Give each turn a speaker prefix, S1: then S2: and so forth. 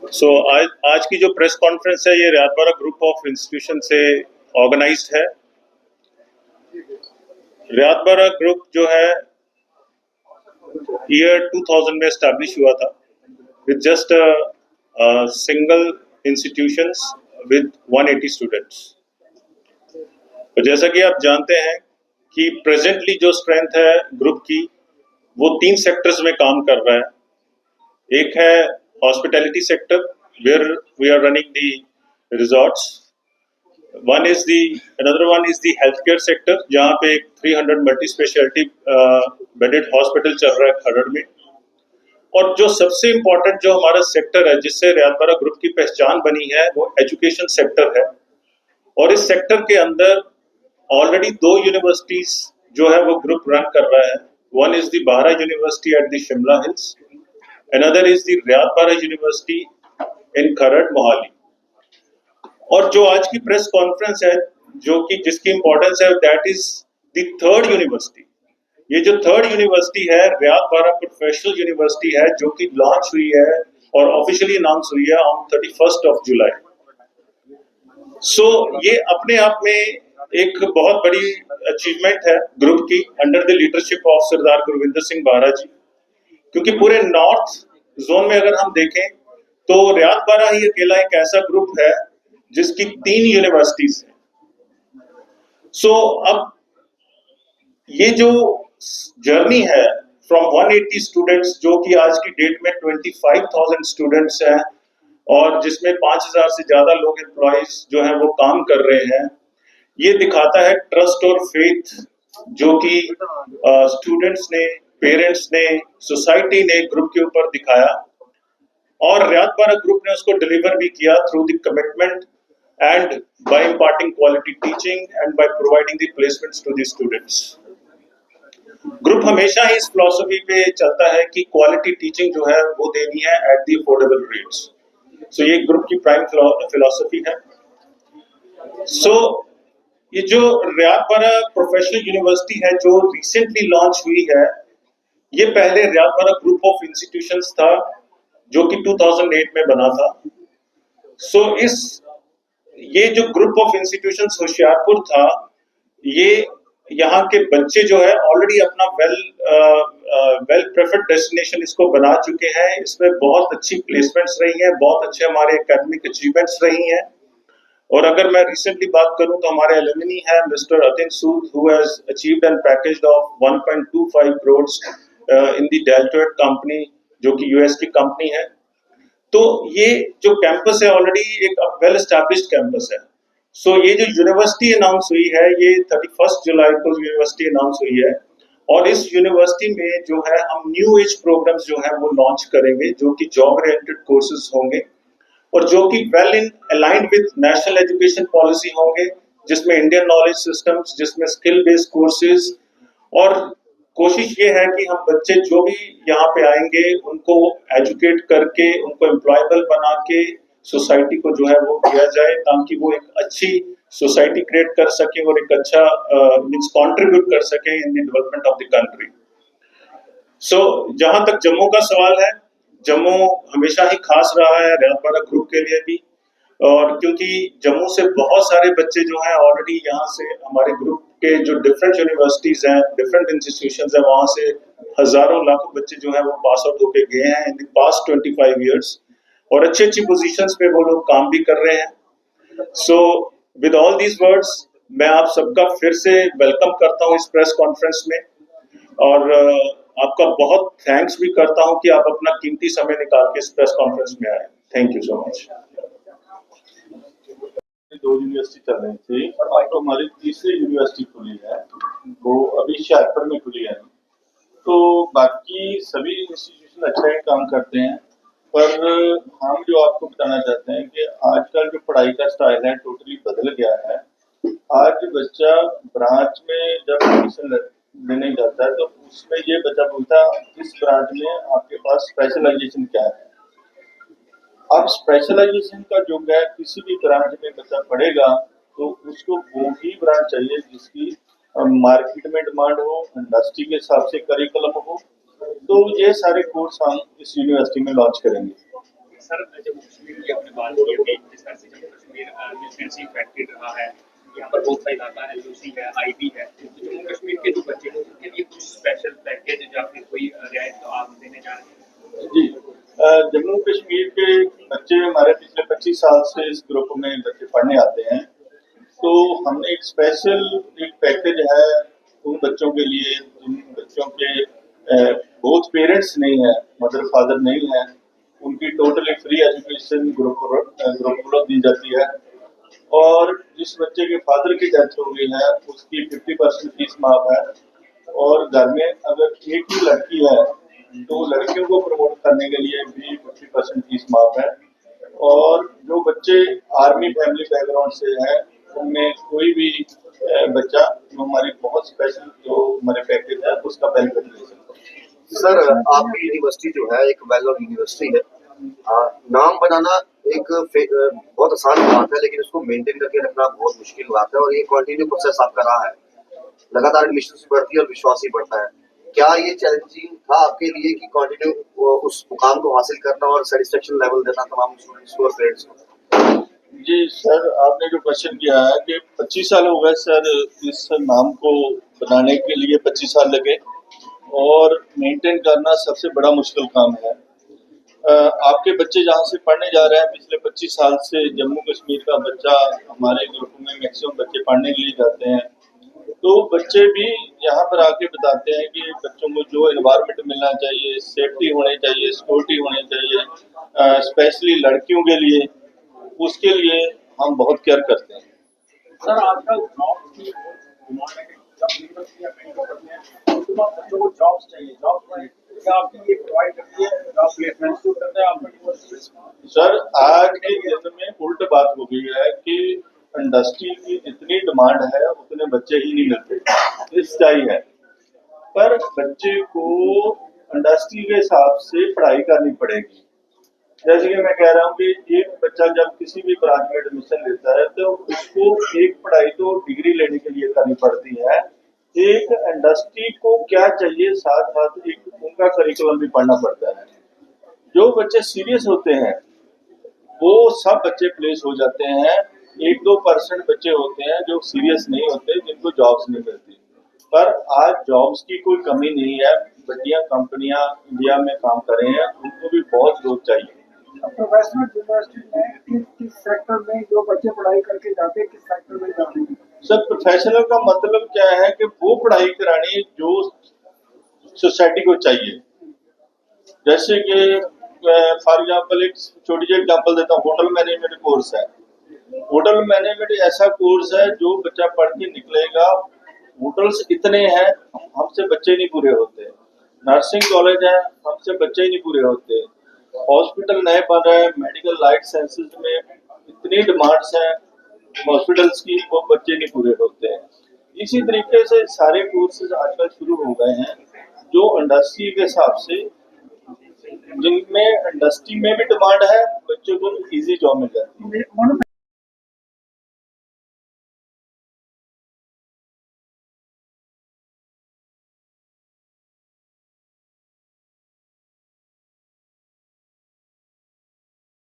S1: आज की जो प्रेस कॉन्फ्रेंस है ये रियादबारा ग्रुप ऑफ इंस्टीट्यूशन से ऑर्गेनाइज्ड है। रियादबारा ग्रुप जो है ईयर 2000 में एस्टैब्लिश हुआ था with just single institutions with 180 students. तो जैसा कि आप जानते हैं कि प्रेजेंटली जो स्ट्रेंथ है ग्रुप की वो 3 सेक्टर्स में काम कर रहा है। एक है hospitality sector where we are running the resorts. Another one is the healthcare sector जहाँ पे एक 300 मल्टी स्पेशलिटी बेडेड हॉस्पिटल चल रहा है खरड़ में। और जो सबसे इम्पोर्टेंट जो हमारा सेक्टर है जिससे रियादबारा ग्रुप की पहचान बनी है वो एजुकेशन सेक्टर है। और इस सेक्टर के अंदर ऑलरेडी 2 यूनिवर्सिटीज जो है वो ग्रुप रन कर रहा है। One is the Bahra university at the Shimla hills, another is the Rayat Bahra university in Kharar Mohali. और जो आज की प्रेस कॉन्फ्रेंस है जो कि जिसकी इंपॉर्टेंस है that is the third university. ये जो थर्ड यूनिवर्सिटी है रियादबारा प्रोफेशनल यूनिवर्सिटी है जो कि लॉन्च हुई है और ऑफिशियली अनाउंस हुई है ऑन 31 जुलाई। सो ये अपने आप में एक बहुत बड़ी अचीवमेंट है ग्रुप की अंडर द लीडरशिप ऑफ सरदार गुरविंदर सिंह बारा जी। क्योंकि पूरे नॉर्थ जोन में अगर हम देखें तो रियादबारा ही अकेला एक ऐसा ग्रुप है जिसकी 3 यूनिवर्सिटीज हैं। सो अब ये जो जर्नी है फ्रॉम 180 स्टूडेंट्स जो कि आज की डेट में 25,000 स्टूडेंट्स हैं और जिसमें 5,000 से ज्यादा लोग एम्प्लॉइज जो हैं वो काम कर रहे हैं, ये दिखाता है ट्रस्ट और फेथ जो कि स्टूडेंट्स ने, पेरेंट्स ने, सोसाइटी ने ग्रुप के ऊपर दिखाया। और रियादबारा ग्रुप ने उसको डिलीवर भी किया through the commitment and by imparting quality teaching and by providing the placements to the students. Group हमेशा ही इस फिलॉसफी पे चलता है कि क्वालिटी टीचिंग जो है वो देनी है एट द अफोर्डेबल रेट्स। सो ये ग्रुप की प्राइम फिलॉसफी है। सो ये जो रियादबारा प्रोफेशनल यूनिवर्सिटी है जो रिसेंटली लॉन्च हुई है, ये पहले रियादबारा ग्रुप ऑफ इंस्टीट्यूशंस था जो कि 2008 में बना था। सो ये जो ग्रुप ऑफ इंस्टीट्यूशंस होशियारपुर था, ये यहाँ के बच्चे जो है ऑलरेडी अपना वेल प्रेफर्ड डेस्टिनेशन इसको बना चुके हैं। इसमें बहुत अच्छी प्लेसमेंट्स रही हैं, बहुत अच्छे हमारे एकेडमिक अचीवमेंट्स रही हैं। और अगर मैं रिसेंटली बात करूं तो हमारे एलुमनी है mister Atin Sood who has achieved and package of 1.25 crore in the deltoid company जो कि यूएस की कंपनी है। तो ये जो कैंपस है ऑलरेडी एक वेल एस्टैब्लिश्ड कैंपस है। सो ये जो यूनिवर्सिटी अनाउंस हुई है ये 31 जुलाई को यूनिवर्सिटी अनाउंस हुई है। और इस यूनिवर्सिटी में जो है हम न्यू एज प्रोग्राम्स जो है वो लॉन्च करेंगे जो कि जॉब ओरिएंटेड कोर्सेज होंगे और जो कि well in aligned with national education policy होंगे, जिसमें इंडियन नॉलेज सिस्टम्स, जिसमें स्किल बेस्ड कोर्सेज। और कोशिश ये है कि हम बच्चे जो भी यहाँ पे आएंगे उनको एजुकेट करके उनको एम्प्लॉयबल बना के सोसाइटी को जो है वो किया जाए ताकि वो एक अच्छी सोसाइटी क्रिएट कर सके और एक अच्छा मींस कंट्रीब्यूट कर सके in the development of the country. So जहां तक जम्मू का सवाल है, जम्मू हमेशा ही खास रहा है रियादबारा ग्रुप के लिए भी। और क्योंकि जम्मू से बहुत सारे बच्चे जो हैं ऑलरेडी यहाँ से हमारे ग्रुप के जो डिफरेंट यूनिवर्सिटीज हैं, डिफरेंट इंस्टीट्यूशंस हैं, वहां से हजारों लाखों बच्चे जो हैं वो पास आउट होके गए हैं इन द पास्ट 25 इयर्स और अच्छी अच्छी पोजीशंस पे वो लोग काम भी कर रहे हैं। So with all these words मैं आप सबका फिर से वेलकम करता हूँ इस प्रेस कॉन्फ्रेंस में और आपका बहुत थैंक्स भी करता हूं कि आप अपना कीमती समय निकाल के इस प्रेस कॉन्फ्रेंस में आए। Thank you so much.
S2: 2 university चल रही थी और आज तो हमारी तीसरी यूनिवर्सिटी खुली है, वो अभी हुशियारपुर में खुली है। तो बाकी सभी इंस्टीट्यूशन अच्छा ही काम करते हैं, पर हम जो आपको बताना चाहते हैं कि आजकल जो पढ़ाई का स्टाइल है टोटली बदल गया है। आज बच्चा ब्रांच में जब एडमिशन लेने जाता है तो उसमें ये बच्चा बोलता है इस ब्रांच में आपके पास स्पेशलाइजेशन क्या है। अब स्पेशलाइजेशन का जो है किसी भी ब्रांच में बच्चा पढ़ेगा तो उसको वो ही ब्रांच चाहिए जिसकी मार्केट में डिमांड हो, इंडस्ट्री के हिसाब से करिकुलम हो। तो ये सारे कोर्स हम इस यूनिवर्सिटी में लॉन्च करेंगे।
S3: सर जम्मू कश्मीर की आपने बात की अभी, जिस तरह से जम्मू कश्मीर मिलिटेंसी इफेक्टेड रहा है, यहाँ पर बहुत सा इलाका है, एलओसी है, आईटी है, तो जम्मू कश्मीर के जो बच्चे हैं उनके लिए कुछ स्पेशल पैकेज या फिर कोई रियायत तो आप देने जा रहे हैं?
S2: जी, जम्मू कश्मीर के बच्चे हमारे पिछले 25 साल से इस ग्रुप में बच्चे पढ़ने आते हैं, तो हमने एक स्पेशल एक पैकेज है उन बच्चों के लिए जिन बच्चों के बोथ पेरेंट्स नहीं है, मदर फादर नहीं है, उनकी टोटली फ्री एजुकेशन ग्रुप दी जाती है। और जिस बच्चे के फादर की डेथ हो गई है उसकी 50% फीस माफ है। और घर में अगर एक ही लड़की है तो लड़कियों को प्रमोट करने के लिए भी 50% फीस माफ है। और जो बच्चे आर्मी फैमिली बैकग्राउंड से है उनमें कोई भी बच्चा जो हमारी बहुत स्पेशल जो हमारे पैकेज है उसका बेनिफिट ले सकता है।
S4: सर आपकी यूनिवर्सिटी जो है एक वेल नोन यूनिवर्सिटी है। नाम बनाना एक बहुत आसान बात है, लेकिन उसको मेंटेन करके रखना बहुत मुश्किल बात है और ये कंटिन्यू प्रोसेस आपका रहा है। लगातार एडमिशन बढ़ती है और विश्वास ही बढ़ता है। क्या ये चैलेंजिंग था आपके लिए कि कंटिन्यू उस मुकाम को हासिल करना और सेटिस्फेक्शन लेवल देना तमाम स्टूडेंट्स को और पेरेंट्स को?
S2: जी सर, आपने जो क्वेश्चन किया है कि 25 साल हो गए सर इस नाम को बनाने के लिए 25 साल लगे और मेंटेन करना सबसे बड़ा मुश्किल काम है। आपके बच्चे जहाँ से पढ़ने जा रहे हैं पिछले 25 साल से जम्मू कश्मीर का बच्चा हमारे ग्रुप में मैक्सिमम बच्चे पढ़ने के लिए जाते हैं, तो बच्चे भी यहाँ पर आके बताते हैं कि बच्चों को जो एनवायरनमेंट मिलना चाहिए, सेफ्टी होनी चाहिए, सिक्योरिटी होनी चाहिए, स्पेशली लड़कियों के लिए, उसके लिए हम बहुत केयर करते हैं।
S3: सर आजकल जॉब की डिमांड है कि जब यूनिवर्सिटियां मेंटेन करते हैं उसके बाद बच्चों को जॉब्स चाहिए, क्या आपकी ये प्रोवाइड करती है जॉब प्लेसमेंट शुरू करते हैं आपका यूनिवर्सिटी?
S2: सर आज के दिन में उल्ट बात हो गई है कि इंडस्ट्री की जितनी डिमांड है उतने बच्चे ही नहीं मिलते, इस सच्चाई है। पर बच्चे को इंडस्ट्री के हिसाब से पढ़ाई करनी पड़ेगी। जैसे कि मैं कह रहा हूँ कि एक बच्चा जब किसी भी ब्रांच में एडमिशन लेता है तो उसको एक पढ़ाई तो डिग्री लेने के लिए करनी पड़ती है, एक इंडस्ट्री को क्या चाहिए साथ साथ एक उनका करिकुलम भी पढ़ना पड़ता है। जो बच्चे सीरियस होते हैं वो सब बच्चे प्लेस हो जाते हैं, 1-2% बच्चे होते हैं जो सीरियस नहीं होते जिनको जॉब्स नहीं मिलती। पर आज जॉब्स की कोई कमी नहीं है, बढ़िया कंपनियां इंडिया में काम कर रहे हैं, उनको भी बहुत ग्रोथ चाहिए।
S5: प्रोफेशनल यूनिवर्सिटी में किस सेक्टर में जो बच्चे पढ़ाई करके जाते हैं किस सेक्टर में जाते हैं?
S2: सर प्रोफेशनल का मतलब क्या है कि वो पढ़ाई करानी जो सोसाइटी को चाहिए। जैसे कि फॉर एग्जांपल एक छोटी सी एग्जांपल देता हूँ, होटल मैनेजमेंट कोर्स है। होटल मैनेजमेंट ऐसा कोर्स है जो बच्चा पढ़ के निकलेगा, होटल्स इतने हैं हमसे बच्चे नहीं पूरे होते, नर्सिंग कॉलेज है हमसे बच्चे ही नहीं पूरे होते, हॉस्पिटल नए बन रहे हैं, मेडिकल लाइफ साइंसेज में इतनी डिमांड्स हैं हॉस्पिटल्स की, वो बच्चे नहीं पूरे होते हैं। इसी तरीके से सारे कोर्सेज आजकल शुरू हो गए हैं जो इंडस्ट्री के हिसाब से, जिनमें इंडस्ट्री में भी डिमांड है, बच्चों को इजी जॉब मिल जाती है।